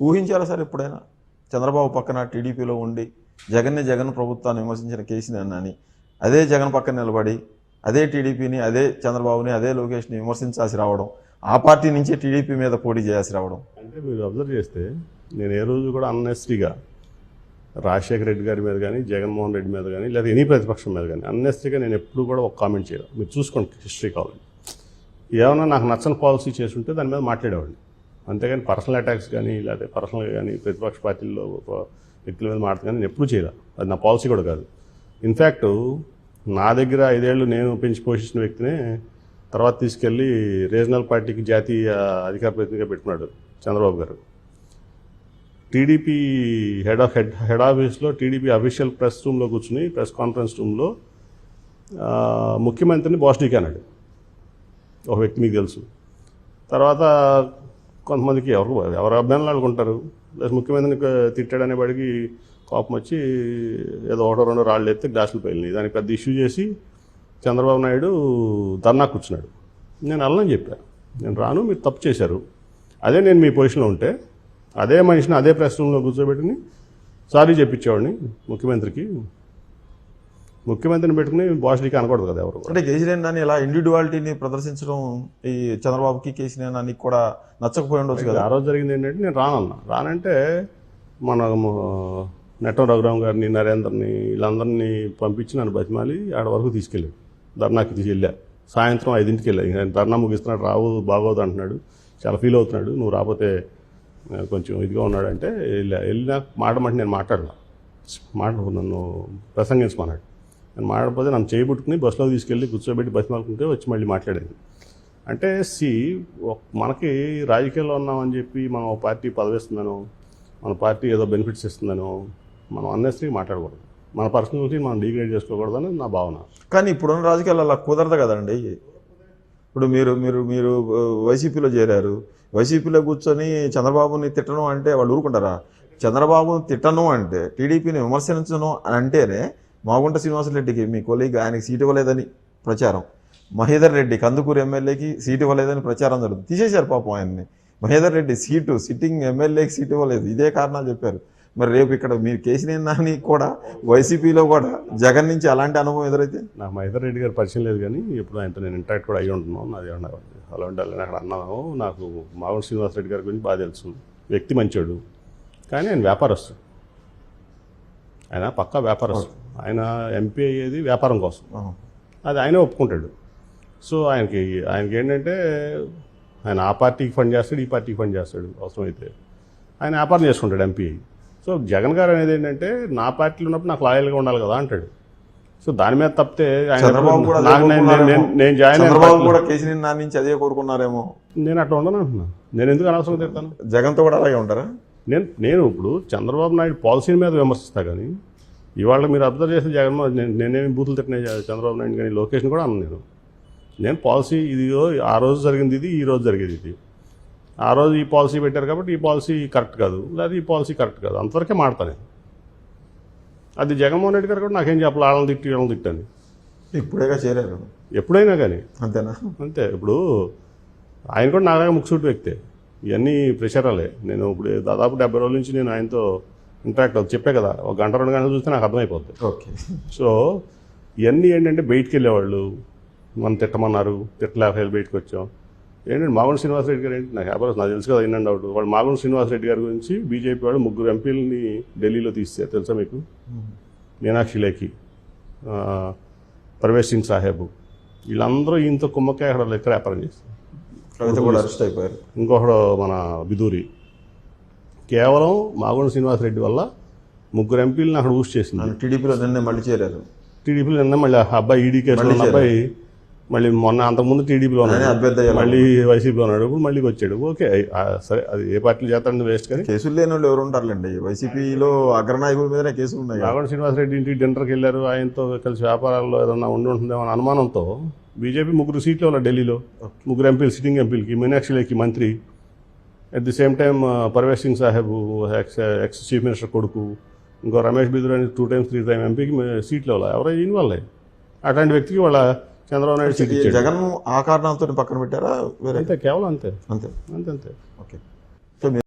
ఊహించారా sir ఎప్పుడైనా చంద్రబాబు పక్కన టీడీపీలో ఉండి జగన్ ప్రభుత్వాన్ని విమర్శించిన కేసీఆర్ అని అదే జగన్ పక్కన నిలబడి అదే టీడీపీని అదే చంద్రబాబుని అదే లోకేష్ని విమర్శించాల్సి రావడం, ఆ పార్టీ నుంచే టీడీపీ మీద పోటీ చేయాల్సి రావడం? అంటే మీరు అబ్జర్వ్ చేస్తే నేను ఏ రోజు కూడా అన్నెస్టీగా రాజశేఖర రెడ్డి గారి మీద కానీ జగన్మోహన్ రెడ్డి మీద కానీ లేదా ఎనీ ప్రతిపక్షం మీద కానీ అన్నెస్టీగా నేను ఎప్పుడు కూడా ఒక కామెంట్ చేయాలి. మీరు చూసుకోండి హిస్టరీ కావాలండి. ఏమన్నా నాకు నచ్చని పాలసీ చేస్తుంటే దాని మీద మాట్లాడేవాడిని, అంతేగాని పర్సనల్ అటాక్స్ కానీ లేకపోతే పర్సనల్గా కానీ ప్రతిపక్ష పార్టీల్లో వ్యక్తుల మీద మాట్లాడి కానీ నేను ఎప్పుడూ చేయాలి. అది నా పాలసీ కూడా కాదు. ఇన్ఫ్యాక్ట్ నా దగ్గర 5 ఏళ్ళు నేను పెంచి పోషించిన వ్యక్తినే తర్వాత తీసుకెళ్ళి రీజనల్ పార్టీకి జాతీయ అధికార ప్రతినిధిగా పెట్టుకున్నాడు చంద్రబాబు గారు. టీడీపీ హెడ్ ఆఫీస్లో టీడీపీ అఫీషియల్ ప్రెస్ రూమ్లో కూర్చుని ప్రెస్ కాన్ఫరెన్స్ రూమ్లో ముఖ్యమంత్రిని బాస్డీకి అన్నాడు ఒక వ్యక్తి, మీకు తెలుసు. తర్వాత కొంతమందికి ఎవరు అభిమానులు ఉంటారు, ప్లస్ ముఖ్యమంత్రిని తిట్టాడనే వాడికి కోపం వచ్చి ఏదో 1-2 రాళ్ళు ఎత్తే గ్లాసులు పేలినాయి. దానికి పెద్ద ఇష్యూ చేసి చంద్రబాబు నాయుడు ధర్నా కూర్చున్నాడు. నేను అల్లని చెప్పాను, నేను రాను, మీరు తప్పు చేశారు. అదే నేను మీ పొజిషన్లో ఉంటే అదే మనిషిని అదే ప్రెస్ రూమ్లో కూర్చోబెట్టుకుని సారీ చెప్పించేవాడిని ముఖ్యమంత్రిని పెట్టుకుని బాస్డీకి అనకూడదు కదా ఎవరు. అంటే కేసీఆర్ నాని ఇలా ఇండివిజువాలిటీని ప్రదర్శించడం ఈ చంద్రబాబుకి కేసీఆర్ నానికి కూడా నచ్చకపోయి ఉండొచ్చు కదా. ఆ రోజు జరిగింది ఏంటంటే నేను రానంటే మన నెట్టం రఘురామ్ గారిని, నరేందర్ని, వీళ్ళందరినీ పంపించి నన్ను బతిమాలి ఆడ వరకు తీసుకెళ్ళాడు. ధర్నాకి తీసుకెళ్ళా. సాయంత్రం 5ంటికి వెళ్ళా. ధర్నా ముగిస్తున్నాడు, బాగోదు అంటున్నాడు, చాలా ఫీల్ అవుతున్నాడు, నువ్వు రాకపోతే కొంచెం ఇదిగా ఉన్నాడంటే వెళ్ళినా మాటమంటే నేను నన్ను ప్రసంగించమన్నాడు. నేను మాట్లాడకపోతే నన్ను చేయబుట్టుకుని బస్సులో తీసుకెళ్ళి కూర్చోబెట్టి బతిమాలుకుంటే వచ్చి మళ్ళీ మాట్లాడేది. అంటే మనకి రాజకీయాల్లో ఉన్నామని చెప్పి మనం ఒక పార్టీ పదవిస్తుందనో మన పార్టీ ఏదో బెనిఫిట్స్ ఇస్తుందనో మనం అన్నెసరీగా మాట్లాడకూడదు, మన పర్సనాలిటీ మనం డిగ్రేడ్ చేసుకోకూడదని నా భావన. కానీ ఇప్పుడున్న రాజకీయాలు అలా కుదరదు కదండి. ఇప్పుడు మీరు మీరు మీరు వైసీపీలో చేరారు, వైసీపీలో కూర్చొని చంద్రబాబుని తిట్టడం అంటే వాళ్ళు ఊరుకుంటారా? చంద్రబాబుని తిట్టను అంటే, టీడీపీని విమర్శించను అంటేనే మాగుంట శ్రీనివాసరెడ్డికి మీ కొలీగ్ ఆయనకి సీటు ఇవ్వలేదని ప్రచారం, మహేదర్ రెడ్డి కందుకూరు ఎమ్మెల్యేకి సీటు ఇవ్వలేదని ప్రచారం జరుగుతుంది. తీసేశారు పాపం ఆయన్ని. మహేదర్ రెడ్డి సిట్టింగ్ ఎమ్మెల్యేకి సీటు ఇవ్వలేదు, ఇదే కారణాలు చెప్పారు. మరి రేపు ఇక్కడ మీరు కేసీఆర్ నాని కూడా వైసీపీలో కూడా జగన్ నుంచి అలాంటి అనుభవం ఎదురైతే? నాకు మహేదర్ రెడ్డి గారు పరిచయం లేదు, కానీ ఎప్పుడు ఆయనతో నేను ఇంటరాక్ట్ కూడా అయ్యి ఉంటున్నాను. నాది అలా ఉండాలి అక్కడ అన్నాను. నాకు మాగుంట శ్రీనివాసరెడ్డి గారి గురించి బాగా తెలుసు. వ్యక్తి మంచోడు, కానీ ఆయన వ్యాపారస్తుడు. ఆయన పక్కా వ్యాపారస్తుడు. ఆయన ఎంపీ అయ్యేది వ్యాపారం కోసం, అది ఆయనే ఒప్పుకుంటాడు. సో ఆయనకి ఏంటంటే ఆయన ఆ పార్టీకి ఫండ్ చేస్తాడు, ఈ పార్టీకి ఫండ్ చేస్తాడు. అవసరమైతే ఆయన వ్యాపారం చేసుకుంటాడు ఎంపీ. సో జగన్ గారు అనేది ఏంటంటే నా పార్టీలో ఉన్నప్పుడు నాకు లాయల్గా ఉండాలి కదా అంటాడు. సో దాని మీద తప్పితే నేను జాయిన్ నుంచి అదే కోరుకున్నారేమో. నేను అట్లా ఉండను అంటున్నా. నేను ఎందుకు అనవసరం తిడతాను? జగన్తో కూడా అలాగే ఉంటారా? నేను ఇప్పుడు చంద్రబాబు నాయుడు పాలసీ మీద విమర్శిస్తా, కానీ ఇవాళ మీరు అబ్జర్వ్ చేస్తే జగన్మోహన్ నేనేమి బూతులు తిట్టినాయి చంద్రబాబు నాయుడు కానీ లోకేష్ని కూడా అన్నాను. నేను పాలసీ ఇదిగో ఆ రోజు జరిగింది ఇది, ఈ రోజు జరిగేది ఇది. ఆ రోజు ఈ పాలసీ పెట్టారు కాబట్టి ఈ పాలసీ కరెక్ట్ కాదు, లేదా ఈ పాలసీ కరెక్ట్ కాదు, అంతవరకే మాడతాను. అది జగన్మోహన్ రెడ్డి గారు కూడా నాకేం చెప్పాలి, వాళ్ళని తిట్టాను. ఇప్పుడేగా చేరారు, ఎప్పుడైనా కానీ అంతేనా? అంతే. ఇప్పుడు ఆయన కూడా నాలాగా ముక్సూటి వ్యక్తే. ఇవన్నీ ప్రచారాలే. నేను ఇప్పుడు దాదాపు 70 రోజుల నుంచి నేను ఆయనతో ఇంటరాక్ట్ అవుతుంది. చెప్పే కదా, 1 గంట 2 గంటలు చూస్తే నాకు అర్థమైపోతుంది. ఓకే. సో ఇవన్నీ ఏంటంటే బయటికి వెళ్ళేవాళ్ళు మనం తిట్టమన్నారు, తిట్టలేక బయటకు వచ్చాం. ఏంటంటే మాగుంట శ్రీనివాసరెడ్డి గారు ఏంటి నాకు తెలుసు కదా, ఇన్ అండ్ అవుట్. వాళ్ళు మాగుంట శ్రీనివాసరెడ్డి గారి గురించి బీజేపీ వాళ్ళు 3 ఎంపీలని ఢిల్లీలో తీస్తే తెలుసా మీకు? మీనాక్షి లేఖి, పర్వేజ్ సింగ్ సాహెబ్, వీళ్ళందరూ ఈయనతో కుమ్మకాయ అక్కడ లెక్క వ్యాపారం చేస్తారు. అరెస్ట్ అయిపోయారు. ఇంకొకడు మన బిదూరి. కేవలం మాగుంట శ్రీనివాసరెడ్డి వల్ల 3 ఎంపీలను అక్కడ ఊసి చేసింది. టీడీపీలో నిన్నే మళ్ళీ చేరారు. టీడీపీలో నిన్న మళ్ళీ అబ్బాయి ఈడీ కేసులో ఉన్న అబ్బాయి మళ్ళీ మొన్న అంతకుముందు టీడీపీలో ఉన్నాడు, మళ్ళీ వైసీపీలో ఉన్నాడు, ఇప్పుడు మళ్ళీ వచ్చాడు. ఓకే, సరే, అది ఏ పార్టీలు చేస్తాడని వేస్ట్. కానీ కేసులు లేని వాళ్ళు ఎవరు ఉంటారులేండి. వైసీపీలో అగ్రనాయకుల మీదనే కేసులు ఉన్నాయి. మాగుంట శ్రీనివాసరెడ్డి ఇంటికి డిన్నర్కి వెళ్ళారు, ఆయనతో కలిసి వ్యాపారాల్లో ఏదన్నా ఉంటుందేమో అనే అనుమానంతో బీజేపీ 3 సీట్లు ఉన్నాయి ఢిల్లీలో. 3 ఎంపీలు, సిట్టింగ్ ఎంపీలకి, మీనాక్షి లేఖి మంత్రి, at the same time Parvez Singh Saheb ex chief minister కొడుకు, ఇంకో రమేష్ బిదూరి అని 2 times 3 times ఎంపీకి సీట్లు ఇవ్వాలి. ఎవరో ఈయన వాళ్ళే. అట్లాంటి వ్యక్తికి వాళ్ళ చంద్రబాబు నాయుడు సీట్ ఇచ్చాడు. జగన్ ఆ కారణాలతో పక్కన పెట్టారా? అంతే, కేవలం అంతే. అంతే. ఓకే.